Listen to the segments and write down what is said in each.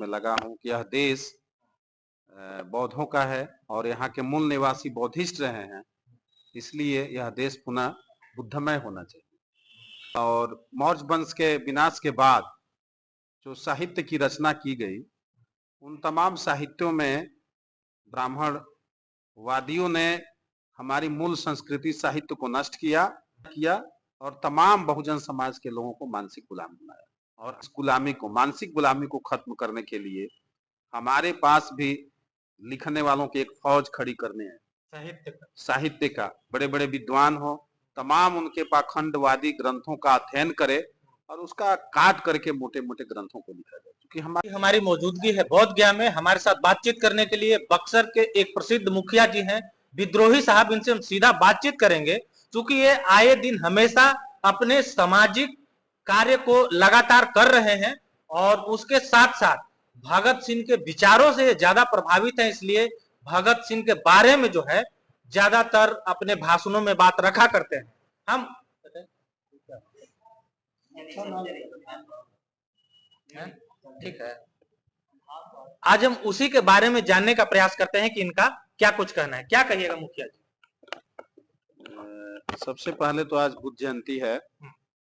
में लगा हूँ कि यह देश बौद्धों का है और यहाँ के मूल निवासी बौद्धिस्ट रहे हैं, इसलिए यह देश पुनः बुद्धमय होना चाहिए। और मौर्य वंश के विनाश के बाद जो साहित्य की रचना की गई, उन तमाम साहित्यों में ब्राह्मण वादियों ने हमारी मूल संस्कृति साहित्य को नष्ट किया और तमाम बहुजन समाज के लोगों को मानसिक गुलाम बनाया। और इस गुलामी को, मानसिक गुलामी को खत्म करने के लिए हमारे पास भी लिखने वालों की एक फौज खड़ी करने हैं। साहित्य का बड़े बड़े विद्वान हो, तमाम उनके पाखंडवादी ग्रंथों का अध्ययन करे और उसका काट करके मोटे मोटे ग्रंथों को लिखा जाए। क्योंकि हमारी मौजूदगी है बोध गया में। हमारे साथ बातचीत करने के लिए बक्सर के एक प्रसिद्ध मुखिया जी हैं, विद्रोही साहब। इनसे हम सीधा बातचीत करेंगे, क्योंकि ये आए दिन हमेशा अपने सामाजिक कार्य को लगातार कर रहे हैं और उसके साथ साथ भगत सिंह के विचारों से ज्यादा प्रभावित है, इसलिए भगत सिंह के बारे में जो है ज्यादातर अपने भाषणों में बात रखा करते हैं। हम ठीक है, आज हम उसी के बारे में जानने का प्रयास करते हैं कि इनका क्या कुछ कहना है। क्या कहिएगा मुखिया जी? सबसे पहले तो आज बुद्ध जयंती है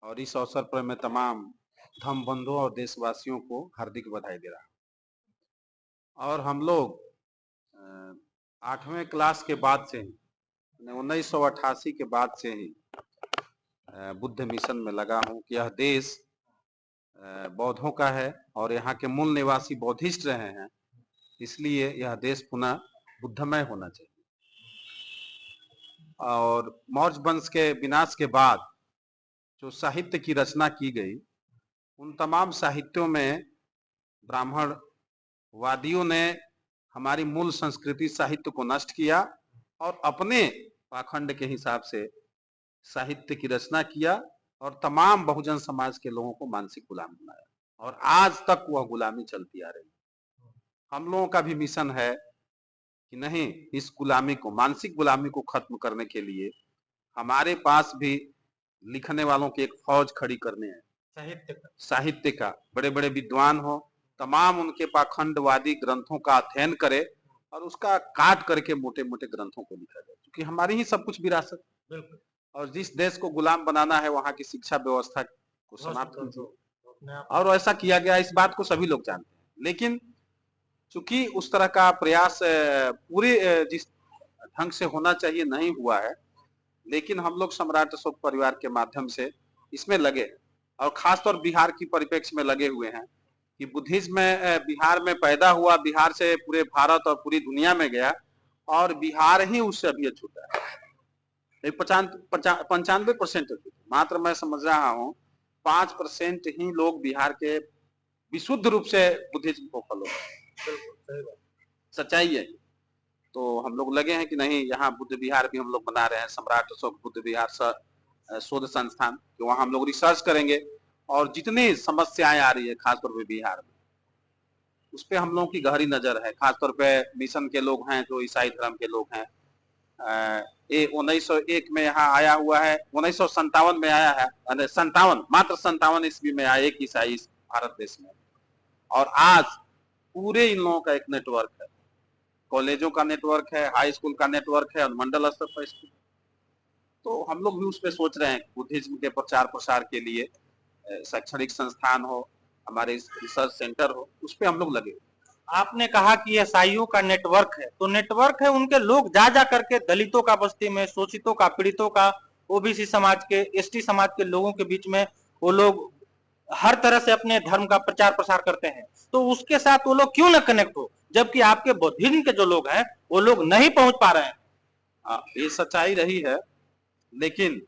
और इस अवसर पर मैं तमाम धर्म बंधुओं और देशवासियों को हार्दिक बधाई दे रहा हूँ। और हम लोग 8वें क्लास के बाद से ही, 1988 के बाद से ही बुद्ध मिशन में लगा हूँ कि यह देश बौद्धों का है और यहाँ के मूल निवासी बौद्धिस्ट रहे हैं, इसलिए यह देश पुनः बुद्धमय होना चाहिए। और मौर्य वंश के विनाश के बाद जो साहित्य की रचना की गई, उन तमाम साहित्यों में ब्राह्मण वादियों ने हमारी मूल संस्कृति साहित्य को नष्ट किया और अपने पाखंड के हिसाब से साहित्य की रचना किया और तमाम बहुजन समाज के लोगों को मानसिक गुलाम बनाया और आज तक वह गुलामी चलती आ रही है। हम लोगों का भी मिशन है कि नहीं, इस गुलामी को, मानसिक गुलामी को खत्म करने के लिए हमारे पास भी लिखने वालों की एक फौज खड़ी करने हैं। साहित्य का बड़े बड़े विद्वान हो, तमाम उनके पाखंडवादी ग्रंथों का अध्ययन करे और उसका काट करके मोटे मोटे ग्रंथों को लिखा जाए, क्योंकि हमारी ही सब कुछ विरासत। बिल्कुल। और जिस देश को गुलाम बनाना है, वहां की शिक्षा व्यवस्था को समाप्त कीजिए, और ऐसा किया गया, इस बात को सभी लोग जानते हैं। लेकिन चूंकि उस तरह का प्रयास पूरे जिस ढंग से होना चाहिए नहीं हुआ है, लेकिन हम लोग सम्राट अशोक परिवार के माध्यम से इसमें लगे और खासतौर बिहार की परिप्रेक्ष्य में लगे हुए हैं कि बुद्धिज्म बिहार में पैदा हुआ, बिहार से पूरे भारत और पूरी दुनिया में गया और बिहार ही उससे अभी छूटा है। 95% मात्र मैं समझ रहा हूँ 5% ही लोग बिहार के विशुद्ध रूप से बुद्धिज्म को फॉलो करते हैं। सच्चाई है। तो हम लोग लगे हैं कि नहीं, यहाँ बुद्ध विहार भी हम लोग बना रहे हैं, सम्राट अशोक बुद्ध विहार शोध संस्थान, कि वहाँ हम लोग रिसर्च करेंगे और जितनी समस्याएं आ रही है खासतौर पे बिहार में, उस पर हम लोगों की गहरी नजर है। खासतौर पे मिशन के लोग हैं, जो ईसाई धर्म के लोग हैं। 1901 में यहाँ आया हुआ है, 1957 में आया है, मात्र 57 ईस्वी में आया एक ईसाई इस भारत देश में। और आज पूरे इन लोगों का एक नेटवर्क है, कॉलेजों का नेटवर्क है, हाई स्कूल का नेटवर्क है, अनुमंडल स्तर पर स्कूल। तो हम लोग भी उस पर सोच रहे हैं कि बुद्धिज्म के प्रचार प्रसार के लिए शैक्षणिक संस्थान हो, हमारे रिसर्च सेंटर हो, उस पर हम लोग लगे। आपने कहा कि ईसाइयों का नेटवर्क है, तो नेटवर्क है, उनके लोग जा जा करके दलितों का बस्ती में, शोषितों का, पीड़ितों का, ओबीसी समाज के, एसटी समाज के लोगों के बीच में वो लोग हर तरह से अपने धर्म का प्रचार प्रसार करते हैं। तो उसके साथ वो लोग क्यों न कनेक्ट हो, जबकि आपके बौद्धिज्म के जो लोग हैं वो लोग नहीं पहुंच पा रहे हैं। ये सच्चाई रही है, लेकिन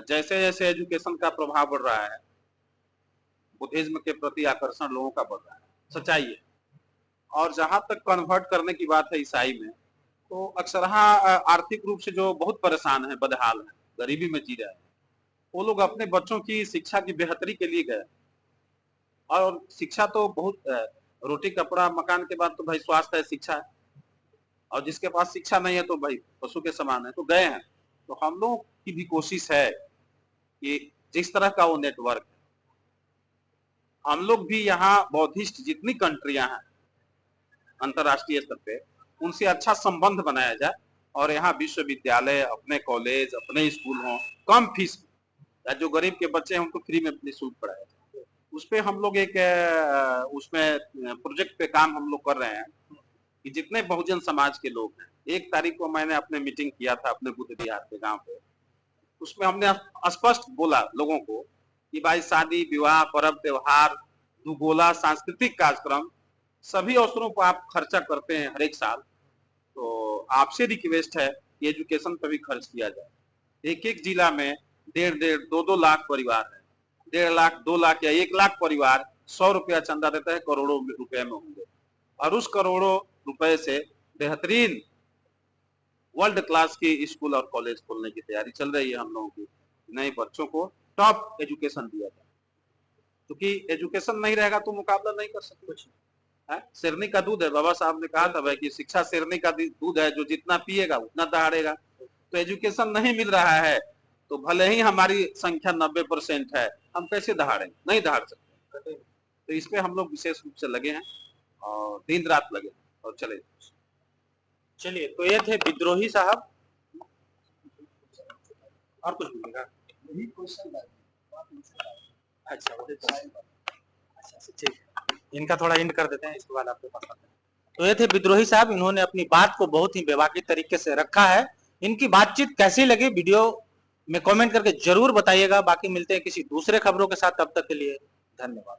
जैसे जैसे एजुकेशन का प्रभाव बढ़ रहा है, बुद्धिज्म के प्रति आकर्षण लोगों का बढ़ रहा है, सच्चाई है। और जहां तक कन्वर्ट करने की बात है ईसाई में, तो अक्सर आर्थिक रूप से जो बहुत परेशान है, बदहाल है, गरीबी में जी रहे हैं, वो लोग अपने बच्चों की शिक्षा की बेहतरी के लिए गए। और शिक्षा तो बहुत, रोटी कपड़ा मकान के बाद तो भाई स्वास्थ्य है, शिक्षा है, और जिसके पास शिक्षा नहीं है तो भाई पशु के समान है, तो गए हैं। तो हम लोग की भी कोशिश है कि जिस तरह का वो नेटवर्क है, हम लोग भी यहाँ बौद्धिस्ट जितनी कंट्रियां हैं अंतर्राष्ट्रीय स्तर पे, उनसे अच्छा संबंध बनाया जाए और यहाँ विश्वविद्यालय, अपने कॉलेज, अपने स्कूल हों, कम फीस या जो गरीब के बच्चे हैं उनको फ्री में निःशुल्क पढ़ाया जाए। उस पे हम लोग एक उसमें प्रोजेक्ट पे काम हम लोग कर रहे हैं कि जितने बहुजन समाज के लोग हैं, 1 तारीख को मैंने अपने मीटिंग किया था अपने बुद्ध विहार के गांव पे, उसमें हमने स्पष्ट बोला लोगों को कि भाई शादी विवाह पर्व त्योहार दुगोला सांस्कृतिक कार्यक्रम सभी अवसरों पर आप खर्चा करते हैं हर एक साल, तो आपसे रिक्वेस्ट है कि एजुकेशन पर भी खर्च किया जाए। एक एक जिला में 1.5 2 लाख परिवार है, 1.5 लाख 2 लाख या 1 लाख परिवार 100 रुपया चंदा देता है, करोड़ों रुपए में होंगे और उस करोड़ों रुपए से बेहतरीन वर्ल्ड क्लास की स्कूल और कॉलेज खोलने की तैयारी चल रही है हम लोगों की। नए बच्चों को टॉप एजुकेशन दिया जाए, क्योंकि एजुकेशन नहीं रहेगा तो मुकाबला नहीं कर सकते। शेरनी का दूध है, बाबा साहब ने कहा था भाई कि शिक्षा शेरनी का दूध है, जो जितना पिएगा उतना दहाड़ेगा। तो एजुकेशन नहीं मिल रहा है तो भले ही हमारी संख्या 90% है, हम कैसे दहाड़ेंगे? नहीं दहाड़ सकते। तो इसमें हम लोग विशेष रूप से लगे हैं और दिन रात लगे और चलिए, तो ये थे विद्रोही साहब। और कुछ बोलिएगा? अच्छा ठीक है, इनका थोड़ा एंड कर देते हैं, इसके बाद आपके पास आते हैं। तो ये थे विद्रोही साहब, इन्होंने अपनी बात को बहुत ही बेबाकी तरीके से रखा है। इनकी बातचीत कैसी लगी वीडियो में कमेंट करके जरूर बताइएगा। बाकी मिलते हैं किसी दूसरे खबरों के साथ, तब तक के लिए धन्यवाद।